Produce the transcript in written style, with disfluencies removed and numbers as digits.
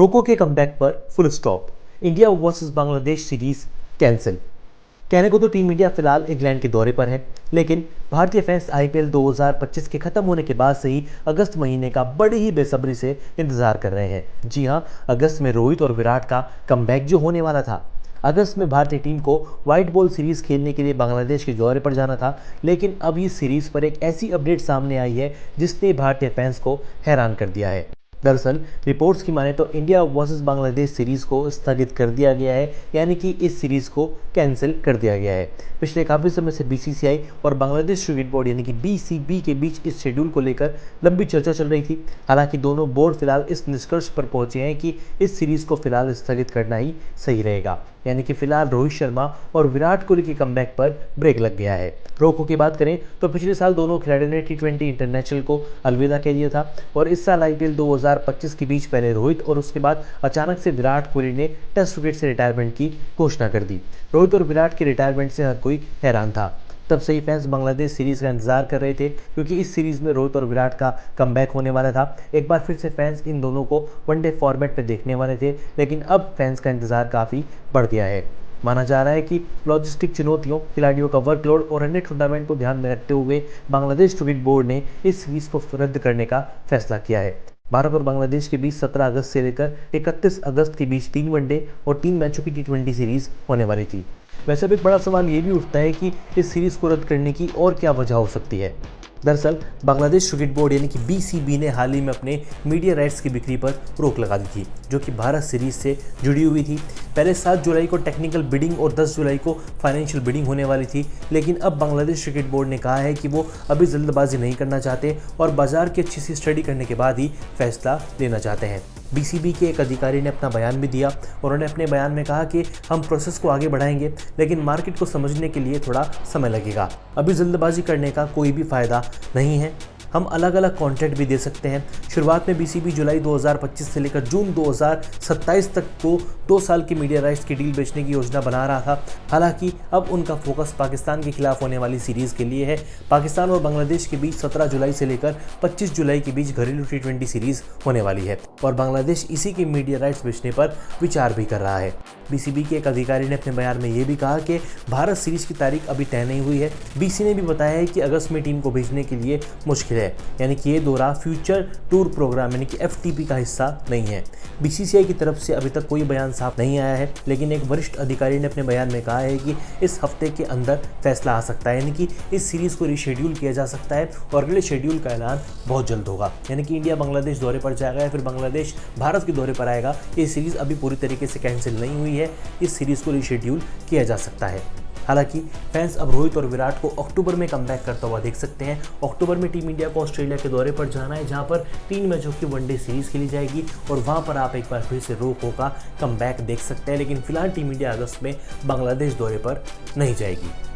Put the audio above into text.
रोको के कमबैक पर full stop. India versus Bangladesh series cancel. कहने को तो टीम इंडिया फिलहाल इंग्लैंड के दौरे पर है, लेकिन भारतीय फैंस आईपीएल 2025 के खत्म होने के बाद से ही अगस्त महीने का बड़ी ही बेसब्री से इंतजार कर रहे हैं। जी हां, अगस्त में रोहित और विराट का कमबैक जो होने वाला था। अगस्त में भारतीय टीम को व्हाइट बॉल सीरीज खेलने के लिए बांग्लादेश के दौरे पर जाना था, लेकिन अब इस सीरीज पर एक ऐसी अपडेट सामने आई है जिसने भारतीय फैंस को हैरान कर दिया है। दरअसल रिपोर्ट्स की माने तो इंडिया वर्सेस बांग्लादेश सीरीज को स्थगित कर दिया गया है, यानी कि इस सीरीज को कैंसिल कर दिया गया है। पिछले काफ़ी समय से बीसीसीआई और बांग्लादेश क्रिकेट बोर्ड यानी कि बीसीबी के बीच इस शेड्यूल को लेकर लंबी चर्चा चल रही थी। हालांकि दोनों बोर्ड फिलहाल इस निष्कर्ष पर पहुंचे हैं कि इस सीरीज को फिलहाल स्थगित करना ही सही रहेगा, यानी कि फिलहाल रोहित शर्मा और विराट कोहली के कमबैक पर ब्रेक लग गया है। रोको की बात करें तो पिछले साल दोनों खिलाड़ियों ने टी20 इंटरनेशनल को अलविदा कह दिया था और इस साल आईपीएल 2025 के बीच पहले रोहित और उसके बाद अचानक से विराट कोहली ने टेस्ट क्रिकेट से रिटायरमेंट की घोषणा कर दी। रोहित और विराट के रिटायरमेंट से हर कोई हैरान था। तब से ही फैंस बांग्लादेश सीरीज का इंतजार कर रहे थे, क्योंकि इस सीरीज में रोहित और विराट का कमबैक होने वाला था। एक बार फिर से फैंस इन दोनों को वनडे फॉर्मेट में देखने वाले थे, लेकिन अब फैंस का इंतजार काफ़ी बढ़ गया है। माना जा रहा है कि लॉजिस्टिक चुनौतियों, खिलाड़ियों का वर्कलोड और अन्य टूर्नामेंट को ध्यान में रखते हुए बांग्लादेश क्रिकेट बोर्ड ने इस सीरीज को रद्द करने का फैसला किया है। भारत और बांग्लादेश के बीच 17 अगस्त से लेकर 31 अगस्त के बीच 3 वनडे और 3 मैचों की टी20 सीरीज होने वाली थी। वैसे भी एक बड़ा सवाल ये भी उठता है कि इस सीरीज को रद्द करने की और क्या वजह हो सकती है। दरअसल बांग्लादेश क्रिकेट बोर्ड यानी कि बीसीबी ने हाल ही में अपने मीडिया राइट्स की बिक्री पर रोक लगा दी थी, जो कि भारत सीरीज से जुड़ी हुई थी। पहले 7 जुलाई को टेक्निकल बिडिंग और 10 जुलाई को फाइनेंशियल बिडिंग होने वाली थी, लेकिन अब बांग्लादेश क्रिकेट बोर्ड ने कहा है कि वो अभी जल्दबाजी नहीं करना चाहते और बाजार की अच्छी सी स्टडी करने के बाद ही फैसला लेना चाहते हैं। बीसीबी के एक अधिकारी ने अपना बयान भी दिया और उन्होंने अपने बयान में कहा कि हम प्रोसेस को आगे बढ़ाएंगे, लेकिन मार्केट को समझने के लिए थोड़ा समय लगेगा। अभी जल्दबाजी करने का कोई भी फायदा नहीं है। हम अलग अलग कॉन्ट्रैक्ट भी दे सकते हैं। शुरुआत में बीसीबी जुलाई 2025 से लेकर जून 2027 तक को 2 साल की मीडिया राइट्स की डील बेचने की योजना बना रहा था। हालांकि अब उनका फोकस पाकिस्तान के खिलाफ होने वाली सीरीज के लिए है। पाकिस्तान और बांग्लादेश के बीच 17 जुलाई से लेकर 25 जुलाई के बीच घरेलू टी20 सीरीज होने वाली है और बांग्लादेश इसी की मीडिया राइट्स बेचने पर विचार भी कर रहा है। बीसीबी के एक अधिकारी ने अपने बयान में ये भी कहा कि भारत सीरीज की तारीख अभी तय नहीं हुई है। बीसी ने भी बताया है कि अगस्त में टीम को भेजने के लिए मुश्किल है, यानी कि ये दौरा फ्यूचर टूर प्रोग्राम यानी कि एफटीपी का हिस्सा नहीं है। बीसीसीआई की तरफ से अभी तक कोई बयान साफ नहीं आया है, लेकिन एक वरिष्ठ अधिकारी ने अपने बयान में कहा है कि इस हफ्ते के अंदर फैसला आ सकता है, यानी कि इस सीरीज को रिशेड्यूल किया जा सकता है और अगले शेड्यूल का ऐलान बहुत जल्द होगा। यानी कि इंडिया बांग्लादेश दौरे पर जाएगा या फिर बांग्लादेश भारत के दौरे पर आएगा। ये सीरीज अभी पूरी तरीके से कैंसिल नहीं हुई है, इस सीरीज को रिशेड्यूल किया जा सकता है। हालांकि फैंस अब रोहित और विराट को अक्टूबर में कमबैक करता हुआ देख सकते हैं। अक्टूबर में टीम इंडिया को ऑस्ट्रेलिया के दौरे पर जाना है, जहां पर 3 मैचों की वनडे सीरीज खेली जाएगी और वहां पर आप एक बार फिर से रोको का कमबैक देख सकते हैं। लेकिन फिलहाल टीम इंडिया अगस्त में बांग्लादेश दौरे पर नहीं जाएगी।